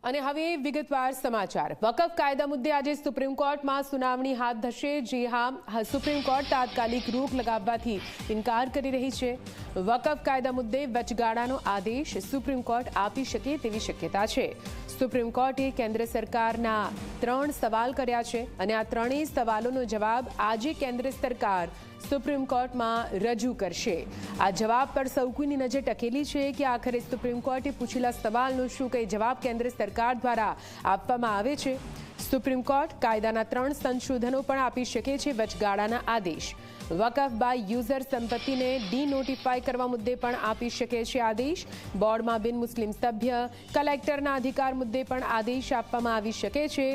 અને હવે વિગતવાર સમાચાર વકફ કાયદા મુદ્દે આજે સુપ્રીમ કોર્ટમાં સુનાવણી હાથ ધરશે। જી હા, સુપ્રીમ કોર્ટ તાત્કાલિક રોક લગાવવાથી ઇનકાર કરી રહી છે। વકફ કાયદા મુદ્દે વચગાળાનો આદેશ સુપ્રીમ કોર્ટ આપી શકે તેવી શક્યતા છે। સુપ્રીમ કોર્ટે કેન્દ્ર સરકારના 3 સવાલ કર્યા છે અને આ ત્રણેય સવાલોનો જવાબ આજે કેન્દ્ર સરકાર સુપ્રીમ કોર્ટમાં રજૂ કરશે। આ જવાબ પર સૌ કોઈની નજર ટકેલી છે કે આખરે સુપ્રીમ કોર્ટે પૂછેલા સવાલનો શું કઈ જવાબ કેન્દ્ર સરકાર દ્વારા આપવામાં આવે છે। સુપ્રીમ કોર્ટ કાયદાના 3 સંશોધનો પણ આપી શકે છે વચગાળાના આદેશ। વકફ બાય યુઝર સંપત્તિને ડીનોટિફાય કરવા મુદ્દે પણ આપી શકે છે આદેશ। બોર્ડમાં બિન મુસ્લિમ સભ્ય કલેક્ટરના અધિકાર મુદ્દે પણ આદેશ આપવામાં આવી શકે છે।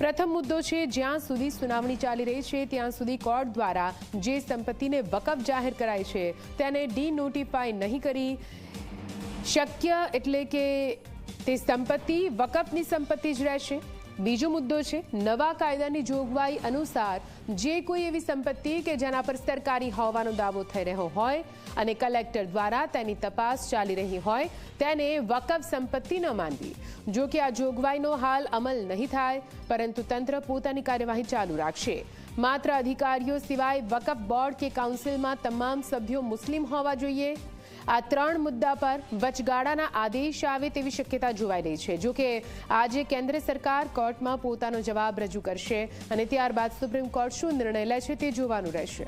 પ્રથમ મુદ્દો છે જ્યાં સુધી સુનાવણી ચાલી રહી છે ત્યાં સુધી કોર્ટ દ્વારા જે સંપત્તિને વકફ જાહેર કરાય છે તેને ડીનોટિફાય નહીં કરી શક્ય, એટલે કે તે સંપત્તિ વકફની સંપત્તિ જ રહેશે। બીજો મુદ્દો છે નવા કાયદાની જોગવાઈ અનુસાર જે કોઈ એવી સંપત્તિ કે જેના પર સરકારી હોવાનો દાવો થઈ રહ્યો હોય અને કલેક્ટર દ્વારા તેની તપાસ ચાલી રહી હોય તેને વકફ સંપત્તિ ન માનવી। જો કે આ જોગવાઈનો હાલ અમલ નહીં થાય, પરંતુ તંત્ર પોતાની કાર્યવાહી ચાલુ રાખશે। માત્ર અધિકારીઓ સિવાય વકફ બોર્ડ કે કાઉન્સિલમાં તમામ સભ્યો મુસ્લિમ હોવા જોઈએ। આ 3 મુદ્દા પર વચગાળાના આદેશ આવે તેવી શક્યતા જોવાઈ રહી છે। જો કે આજે કેન્દ્ર સરકાર કોર્ટમાં પોતાનો જવાબ રજૂ કરશે અને ત્યારબાદ સુપ્રીમ કોર્ટ શું નિર્ણય લે છે તે જોવાનું રહેશે।